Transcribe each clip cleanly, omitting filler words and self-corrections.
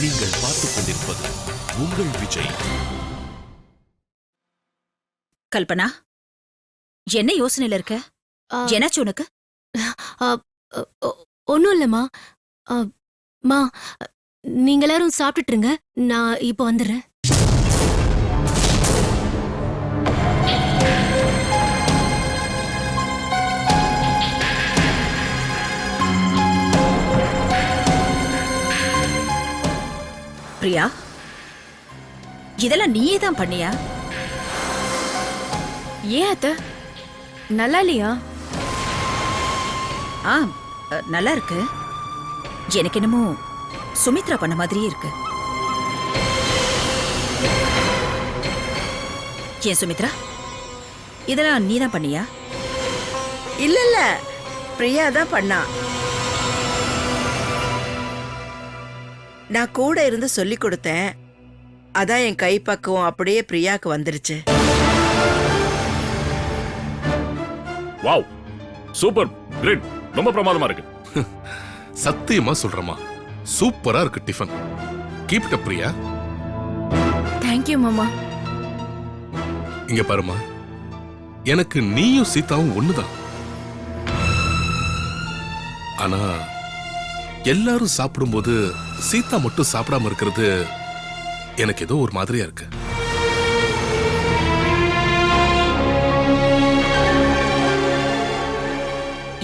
நீங்கள் பார்த்துக் கொண்டிருப்பது உங்கள் விஜய். கல்பனா, என்ன யோசனையில இருக்க? என்னாச்சு உனக்கு? ஒன்னும் இல்லம்மா. மா, நீங்க எல்லாரும் சாப்பிட்டுட்டு இருங்க, நான் இப்போ வந்துடுறேன். பிரியா, இதெல்லாம் நீயே தான் பண்ணியா? ஏன் அத்த, நல்லா இல்லையா? ஆ, நல்லா இருக்கு. எனக்கு என்னமோ சுமித்ரா பண்ண மாதிரியே இருக்கு. ஏன் சுமித்ரா, இதெல்லாம் நீ தான் பண்ணியா? இல்ல, பிரியா தான் பண்ணா. நான் கூட இருந்து சொல்லி கொடுத்தேன். அதான் என் கைப்பக்குவம் அப்படியே பிரியாக்கு வந்துருச்சு. வாவ், சூப்பர், கிரேட், ரொம்ப பிரமாதமா இருக்கு. சத்தியமா சொல்றமா, சூப்பரா இருக்கு tiffin. Keep it up Priya. Thank you மாமா. இங்க பாருமா, எனக்கு நீயும் சீதாவும் ஒண்ணுதான். ஆனா எல்லாரும் சாப்பிடும்போது சீதா மட்டும் சாப்பிடாம இருக்கிறது எனக்கு ஏதோ ஒரு மாதிரியா இருக்கு.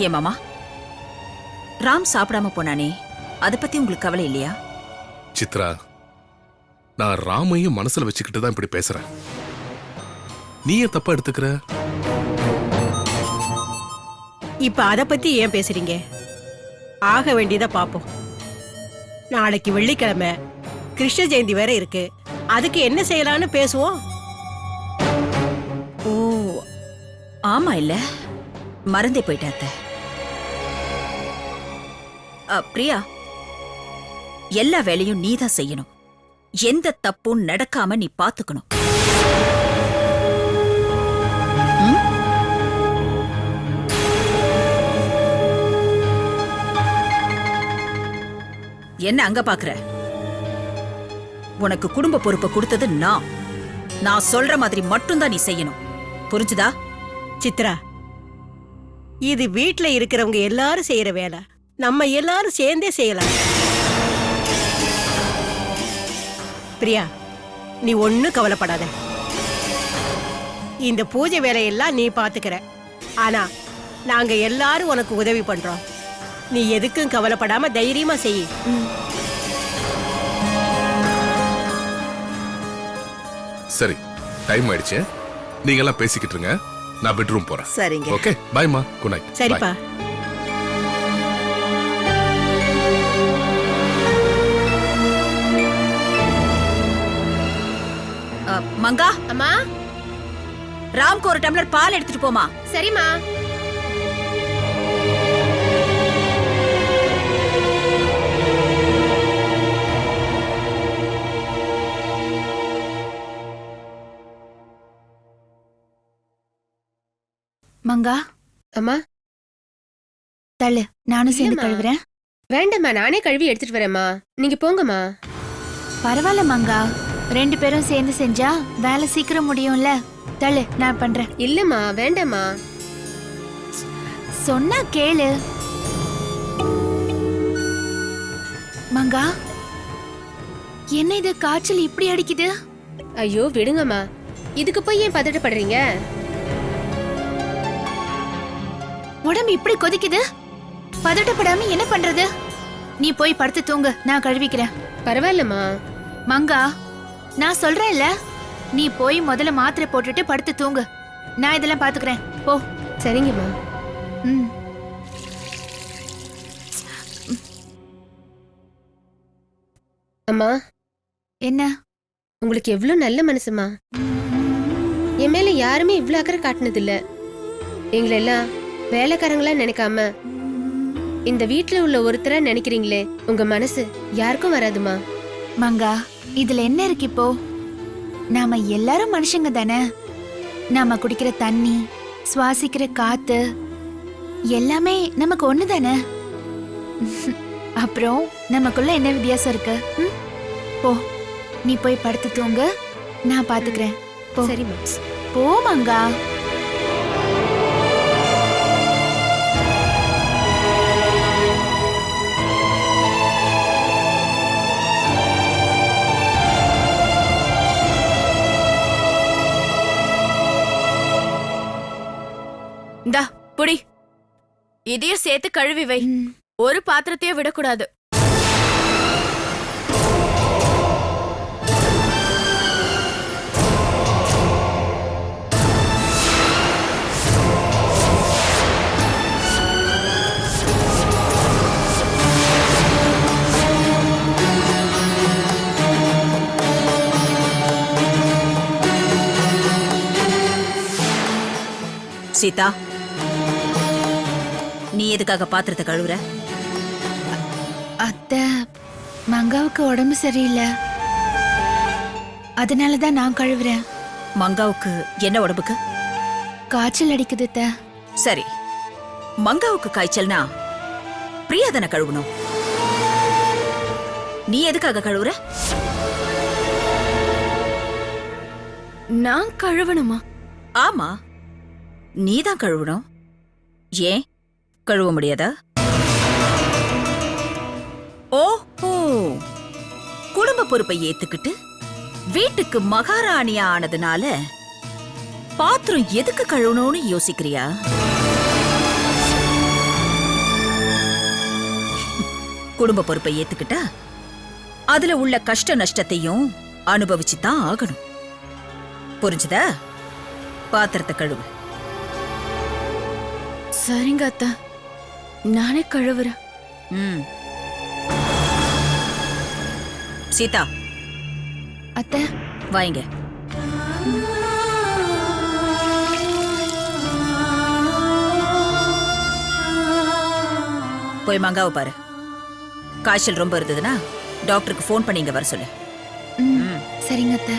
ஏன் மாமா, ராம் சாப்பிடாம போனானே, அத பத்தி உங்களுக்கு கவலை இல்லையா? சித்ரா, நான் ராமையும் மனசுல வச்சுக்கிட்டு தான் இப்படி பேசுறேன். நீ ஏன் தப்பா எடுத்துக்கிற? இப்ப அத பத்தி ஏன் பேசுறீங்க? ஆக வேண்டியதை பாப்போம். நாளைக்கு வெள்ளிக்கிழமை, கிருஷ்ண ஜெயந்தி வேற இருக்கு. அதுக்கு என்ன செய்யலாம்னு பேசுவோம். ஓ ஆமா, இல்ல மறந்தே போயிட்டாத்த. பிரியா, எல்லா வேலையும் நீ தான் செய்யணும். எந்த தப்பும் நடக்காம நீ பாத்துக்கணும். என்ன அங்க பாக்குற? உனக்கு குடும்ப பொறுப்பை கொடுத்தது நான் சொல்ற மாதிரி மட்டும்தான் நீ செய்யணும். புரிஞ்சுதா? சித்ரா, இது வீட்ல இருக்கிறவங்க எல்லாரும் செய்யற வேலை. நம்ம எல்லாரும் சேர்ந்தே செய்யலாம். பிரியா, நீ ஒண்ணும் கவலைப்படாத. இந்த பூஜை வேலையெல்லாம் நீ பாத்துக்கிற. ஆனா நாங்க எல்லாரும் உனக்கு உதவி பண்றோம். நீ எதுக்கும் கவலைப்படாம தைரியமா செய். சரி, டைம் ஆயிடுச்சு. நீங்க எல்லாம் பேசிக்கிட்டு இருங்க, நான் பெட்ரூம் போறேன். சரிங்க. ஓகே, பைமா, குட் நைட். சரிப்பா. மங்கா, அம்மா. ராம்க்கு ஒரு டம்ளர் பால் எடுத்துட்டு போமா. சரிம்மா. மங்கா, அம்மா, தள்ளு, நானும் சேர்ந்து இல்லம்மா. கழுவுறேன். வேண்டாம்மா, நானே கழுவி எடுத்துட்டு வரேம்மா. நீங்க போங்கம்மா. பரவாயில்ல மங்கா, 2 பேரும் சேர்ந்து செஞ்சா வேலை சீக்கிரம் முடியும்ல. தள்ளு, நான் பண்றேன். இல்லம்மா, வேண்டாம்மா. சொன்னா கேளு. மங்கா, என்ன இது காய்ச்சல் இப்படி அடிக்குது? ஐயோ விடுங்கம்மா, இதுக்கு போய் ஏன் பதட்டப்படுறீங்க? உடம்பு இப்படி கொதிக்குது, பதட்டப்படாம என்ன பண்றது? நீ போய் படுத்து தூங்கு, நான் கழுவிக்கிறேன். பரவாயில்லம்மா. மங்கா, நான் சொல்றேன்ல, நீ போய் முதல்ல மாத்திரை போட்டுட்டு படுத்து தூங்கு. நான் இதெல்லாம் பாத்துக்கிறேன், போ. சரிங்கம்மா. ம். அம்மா, என்ன? உங்களுக்கு எவ்வளவு நல்ல மனசுமா. என் மேல யாருமே இவ்வளவு அக்கறை காட்டினது இல்ல. எங்களை எல்லாம் வேலைக்காரங்களா நினைக்காம இந்த வீட்டுல உள்ள ஒருத்தரா நினைக்கிறீங்களே, உங்க மனசு யாருக்கும் வராதுமா. மங்கா, இதுல என்ன இருக்கு இப்போ? நாம எல்லாரும் மனுஷங்க தானே. நாம குடிக்கிற தண்ணி, சுவாசிக்கிற காத்து எல்லாமே நமக்கு ஒண்ணுதானே. அப்புறம் நமக்குள்ள என்ன வித்தியாசம் இருக்கு? போ, நீ போய் படுத்து தூங்க, நான் பாத்துக்கிறேன். போ. சரிம்மா. போ மங்கா. இந்தா புடி, இதையும் சேர்த்து கழுவி வை. ம். ஒரு பாத்திரத்தையும் விடக்கூடாது. சீதா, நீ எதுக்காக பாத்திரத்தை கழுவுற? அத்தை, மங்காவுக்கு உடம்பு சரியில்லை, அதனாலதான் நான் கழுவுறேன். மங்காவுக்கு என்ன உடம்புக்கு? காய்ச்சல் அடிக்குது அத்தை. சரி, மங்காவுக்கு காய்ச்சல்னா பிரியா தானே கழுவணும். நீ எதுக்காக கழுவுற? நான் கழுவணுமா? ஆமா, நீதான் கழுவணும். ஏன் கழுவ முடியாதா? ஓஹோ, குடும்ப பொறுப்பை ஏத்துக்கிட்டு வீட்டுக்கு மகாராணியா ஆனதுனால பாத்திரம் எதுக்கு கழுவணும்னு யோசிக்கிறியா? குடும்ப பொறுப்பை ஏத்துக்கிட்டா அதுல உள்ள கஷ்ட நஷ்டத்தையும் அனுபவிச்சுதான் ஆகணும். புரிஞ்சுதா? பாத்திரத்தை கழுவு. சரிங்க அத்தா, நானே கழுவுறேன். ம். சீதா, அத்தை, வாங்க. போய் மங்காவை பாரு. காய்ச்சல் ரொம்ப இருந்ததுன்னா டாக்டருக்கு ஃபோன் பண்ணி இங்க வர சொல்லு. ம், சரிங்க அத்தை.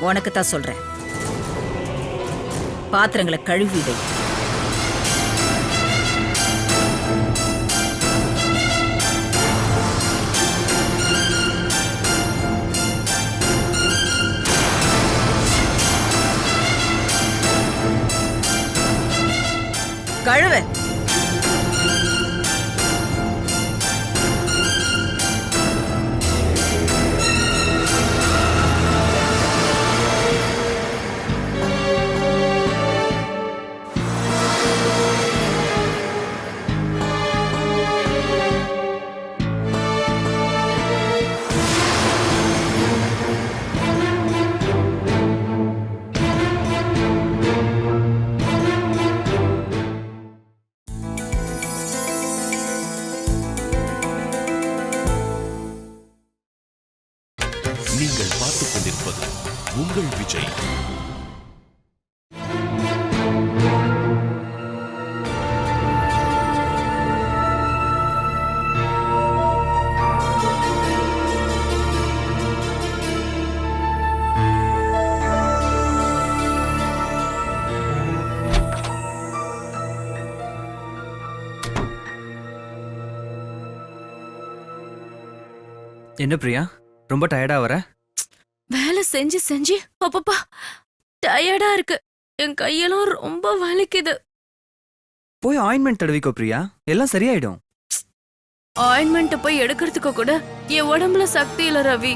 உனக்கு தான் சொல்றேன், பாத்திரங்களை கழுவி வை. கழுவு. நீங்கள் பார்த்துக் கொண்டிருப்பது உங்கள் விஜய். என்ன பிரியா, ரொம்ப டயர்டா வர? வேலை செஞ்சு செஞ்சு அப்பப்பா டயர்டா இருக்கு. என் கையெல்லாம் ரொம்ப வலிக்குது. போய் ஆயின்மெண்ட் தடவிக்கோ பிரியா, எல்லாம் சரியாயிடும். ஆயின்மெண்ட் போய் எடுக்கிறதுக்கு கூட என் உடம்புல சக்தி இல்ல ரவி.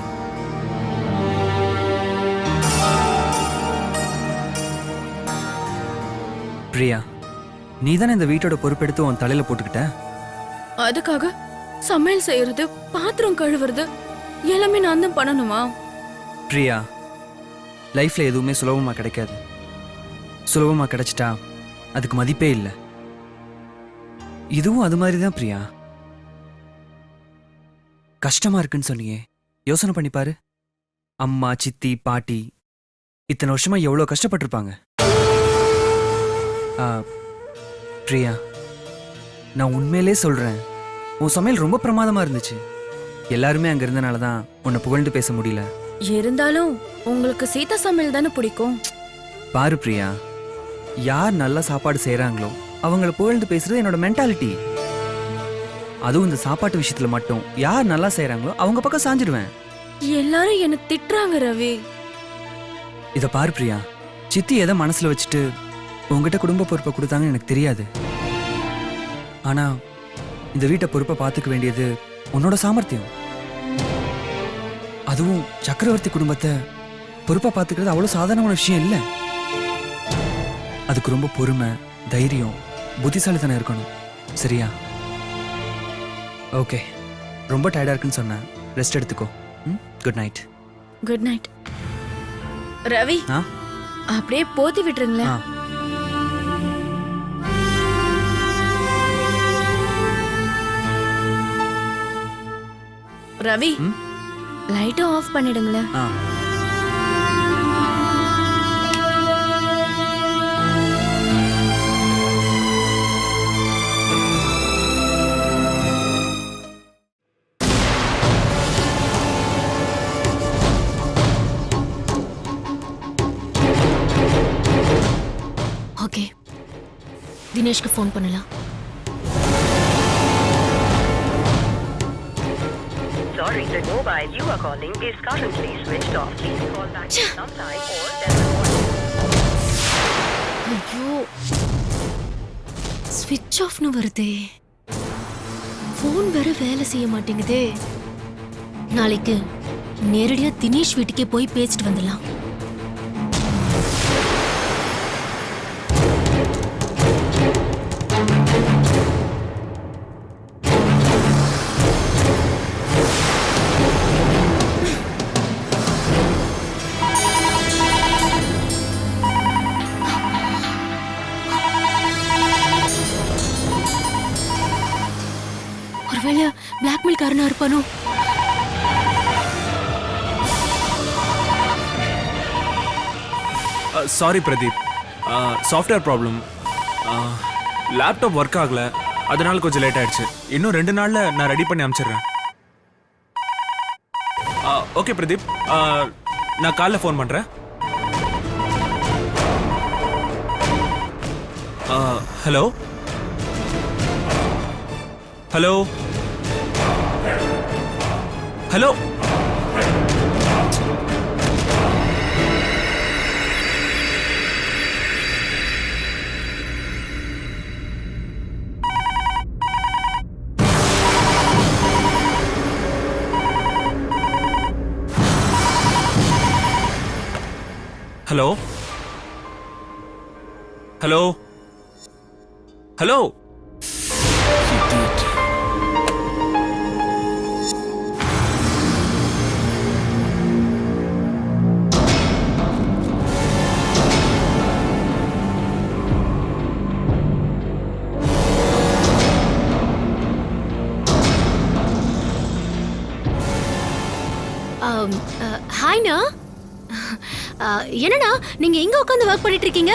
பிரியா, நீ தானே இந்த வீட்டோட பொறுப்பெடுத்து உன் தலையில போட்டுக்கிட்ட. அதுக்காக சமையல் செய்யறது, பாத்திரம் கழுவுறது எல்லாமே நான் தான் பண்ணணுமா? பிரியா, லைஃப்ல எதுவுமே சுலபமா கிடைக்காது. சுலபமா கிடைச்சிட்டா அதுக்கு மதிப்பே இல்லை. இதுவும் அது மாதிரி தான் பிரியா. கஷ்டமா இருக்குன்னு சொன்னியே, யோசனை பண்ணி பாரு. அம்மா, சித்தி, பாட்டி இத்தனை வருஷமா எவ்வளவு கஷ்டப்பட்டிருப்பாங்க. பிரியா, நான் உண்மையிலே சொல்றேன், உன் சமையல் ரொம்ப பிரமாதமா இருந்துச்சு. எல்லாருமே அங்க இருந்தனால தான் உன்னை புகழ்ந்து பேச முடியல. இருந்தாலும் உங்களுக்கு சீதா சமையல் தானே பிடிக்கும். பாரு பிரியா, யார் நல்ல சாப்பாடு செய்கிறாங்களோ அவங்கள புகழ்ந்து பேசுறது என்னோட மென்டாலிட்டி. அதுவும் இந்த சாப்பாட்டு விஷயத்துல மட்டும் யார் நல்லா செய்கிறாங்களோ அவங்க பக்கம் சாஞ்சிடுவேன். எல்லாரும் என்ன திட்டுறாங்க ரவி. இதை பாரு பிரியா, சித்தி எதை மனசுல வச்சுட்டு உங்ககிட்ட குடும்ப பொறுப்பை கொடுத்தாங்கன்னு எனக்கு தெரியாது. ஆனா இந்த வீட்டை பொறுப்பை பார்த்துக்க வேண்டியது உன்னோட சாமர்த்தியம். அதுவும் சக்கரவர்த்தி குடும்பத்தை பொறுப்பை பார்த்துக்கிறது அவ்வளோ சாதாரணமான விஷயம் இல்லை. அதுக்கு ரொம்ப பொறுமை, தைரியம், புத்திசாலித்தனம் இருக்கணும். சரியா? ஓகே, ரொம்ப டயர்டா இருக்குன்னு சொன்னேன். ரெஸ்ட் எடுத்துக்கோ. Good night. Good night. Ravi, ஆ அப்படியே போத்தி விட்டுருங்களேன். ஆ ரவி, லைட்டும் ஆஃப் பண்ணிடுங்களேன். ஆ ஓகே, தினேஷ்க்கு ஃபோன் பண்ணலாம். Sorry, the mobile you are calling is currently switched off. Please call back sometime or there's ஐயோ, ஸ்விட்ச் ஆஃப்னு வருதே. ஃபோன் வேற வேலை செய்ய மாட்டேங்குதே. நாளைக்கு நேரடியா தினேஷ் வீட்டுக்கே போய் பேசிட்டு வந்துடலாம். ஒருவேளை பிளாக்மெயில் காரனா இருப்பானோ? Sorry Pradeep, software problem. Laptop work ஆகல, அதனால கொஞ்சம் லேட் ஆயிடுச்சு. இன்னும் 2 நாள்ல நான் ரெடி பண்ணி அனுப்பிச்சிடுறேன். ஓகே பிரதீப், நான் காலைல ஃபோன் பண்றேன். Hello hello hello hello hello hello ஹாய்ண்ணா. என்னண்ணா நீங்க எங்க உட்காந்து ஒர்க் பண்ணிட்டு இருக்கீங்க?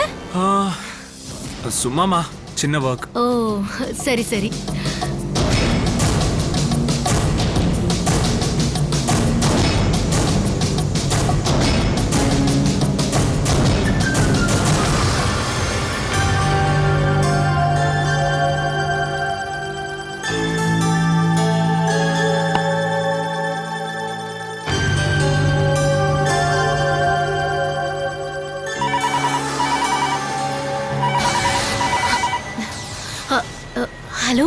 சும்மாமா, சின்ன ஒர்க். ஓ சரி சரி. ஹலோ,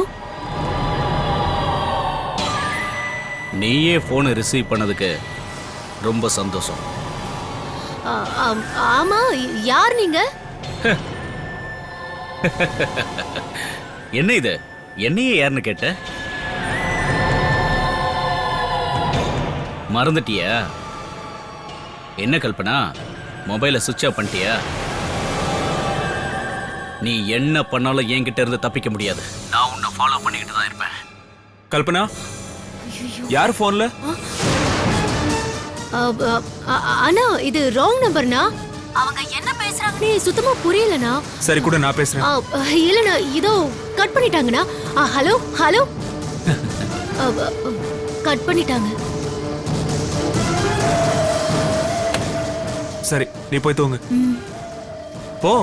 நீயே போனை ரிசீவ் பண்ணதுக்கு ரொம்ப சந்தோஷம். ஆமா, யார் நீங்க? என்ன இது, என்னையே யாருன்னு கேட்ட? மறந்துட்டியா? என்ன கல்பனா, மொபைலை சுவிட்ச் ஆஃப் பண்ணிட்டியா? நீ என்ன பண்ணாலும் என்கிட்ட இருந்து தப்பிக்க முடியாது. நான் உன்னை ஃபாலோ பண்ணிக்கிட்டு தான் இருப்பேன். கல்பனா, யார் போன்ல? அண்ணா, இது ராங் நம்பர்னா. அவங்க என்ன பேசுறாங்கன்னு சுத்தமா புரியலண்ணா. சரி கூட, நான் பேசுறேன். இல்லண்ணா, இதோ கட் பண்ணிட்டாங்கண்ணா. ஹலோ ஹலோ, கட் பண்ணிட்டாங்க. சரி, நீ போய் தூங்கு. போ.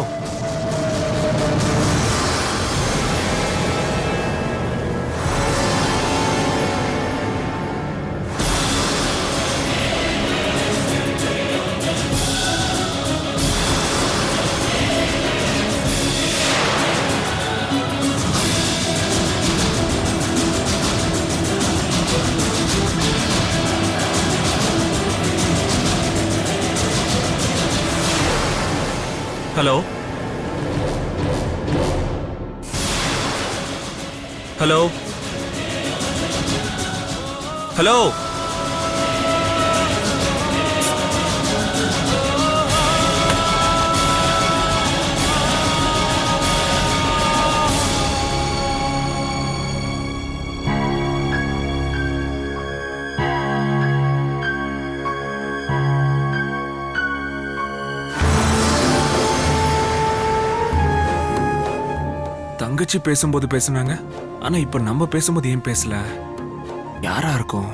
ஹலோ ஹலோ ஹலோ தங்கச்சி பேசும்போது பேசுனாங்க, ஆனா இப்ப நம்ம பேசும்போது ஏன் பேசல? யாரா இருக்கும்?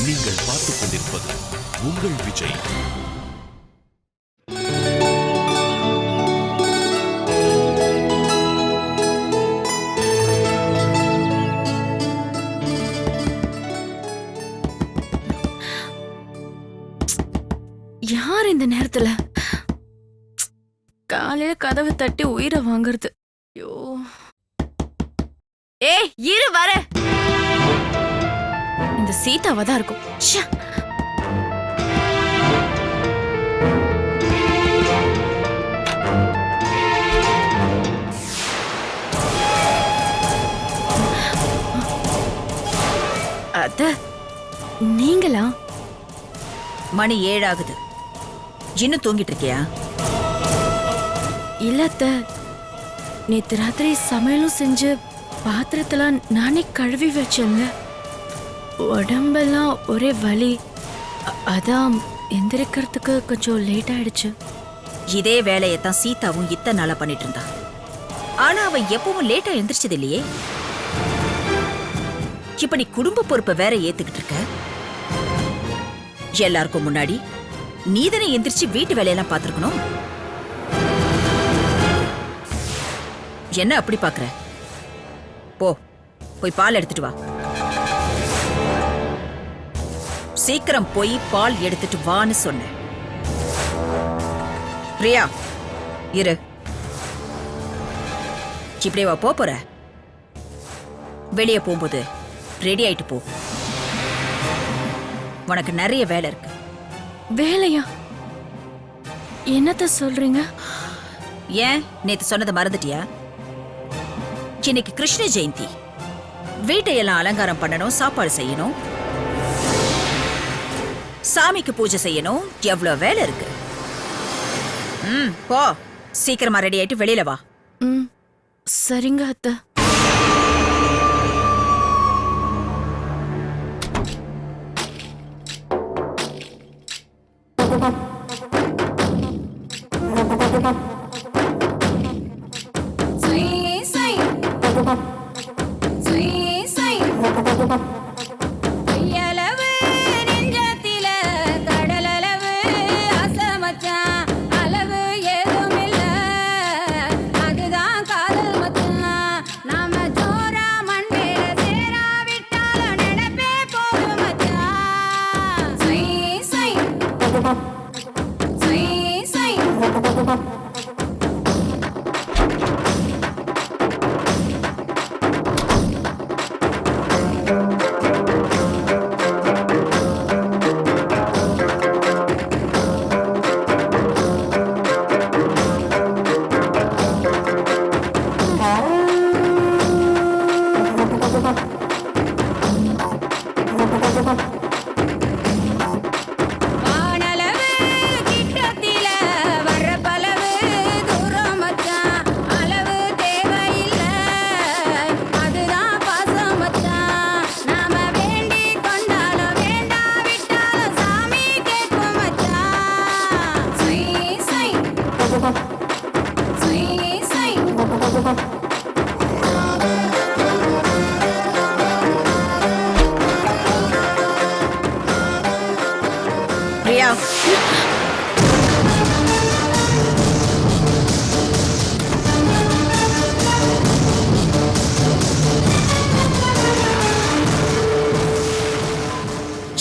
நீங்கள் பார்த்துக் கொண்டிருப்பது உங்கள் விஜய். யார் இந்த நேரத்துல காலையில கதவை தட்டி உயிரை வாங்குறது? ஐயோ, ஏய் இரு வர. இந்த சீதாவா தான் இருக்கும். ச்சே. அத்த, நீங்களா? மணி 7 ஆகுது. இன்னும் தூங்கிட்டு இருக்கியா? இல்லத்த, நேத்து ராத்திரி சமையலும் செஞ்சு பாத்திரத்தெல்லாம் நானே கழுவி வச்சேங்க. உடம்பெல்லாம் ஒரே வலி. அதான் எந்திரிக்கிறதுக்கு கொஞ்சம் லேட் ஆயிடுச்சு. இதே வேலையத்தான் சீதாவும் இத்தனை நாளா பண்ணிட்டு இருந்தா. ஆனா அவ எப்பவும் லேட்டா எந்திரிச்சது இல்லையே. இப்ப நீ குடும்ப பொறுப்பை வேற ஏத்துக்கிட்டு இருக்க. எல்லாருக்கும் முன்னாடி நீதானே எந்திரிச்சு வீட்டு வேலையெல்லாம் பாத்துருக்கணும். என்ன அப்படி பாக்குற? போய் பால் எடுத்துட்டு வா. சீக்கிரம் போய் பால் எடுத்துட்டு வான்னு சொன்னேன். பிரியா, இரு. இப்படியே வா போற. வெளியே போகும்போது ரெடி ஆயிட்டு போ. உனக்கு நிறைய வேலை இருக்கு. வேலையா? என்னத்த சொல்றீங்க? ஏன் நேத்து சொன்னதை மறந்துட்டியா? இன்னைக்கு கிருஷ்ண ஜெயந்தி. வீட்டையெல்லாம் அலங்காரம் பண்ணணும், சாப்பாடு செய்யணும், சாமிக்கு பூஜை செய்யணும். எவ்வளவு வேலை இருக்கு. போ, சீக்கிரமா ரெடி ஆயிட்டு வெளியில வா. சரிங்க அத்தை.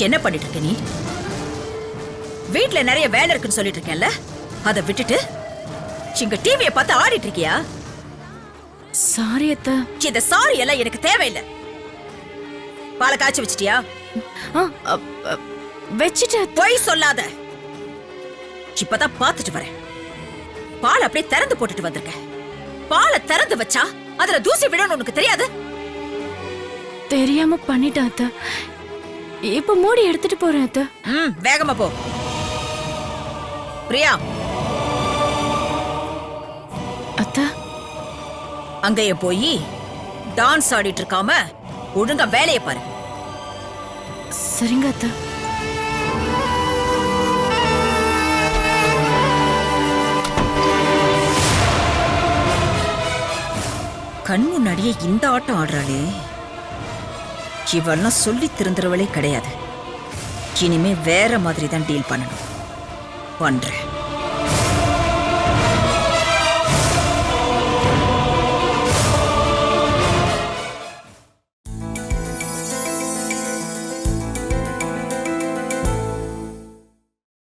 என்ன பண்ணிட்டு இருக்க நீ? வீட்ல நிறைய வேலை இருக்குன்னு சொல்லிட்டு இருக்கேன்ல, அதை விட்டுட்டு இங்க டிவியை பார்த்து ஆடிட்டு இருக்கியா? சாரி அத்தை. இந்த சாரி எல்லாம் எனக்கு தேவையில்லை. பாலை காய்ச்சி வச்சிட்டியா? வச்சிட்டு போய் சொல்லாத. இப்பதான் பார்த்துட்டு வரேன். பால் அப்படியே திறந்து போட்டுட்டு வந்திருக்க. பாலை திறந்து வச்சா அதுல தூசி விடணும் உனக்கு தெரியாது? தெரியாம பண்ணிட்டேன் அத்தை. இப்ப மூடி எடுத்துட்டு போறேன் அத்தை. வேகமா போ. பிரியா, அத்தை அங்கேயே போய் டான்ஸ் ஆடிட்டு இருக்காம ஒழுங்கா வேலையை பாரு. சரிங்க அத்தை. கண் முன்னாடியே இந்த ஆட்டம் ஆடுறாளே, இவெல்லாம் சொல்லி திருந்துறவளே கிடையாது. இனிமே வேற மாதிரி தான் டீல் பண்ணணும். பண்றேன்.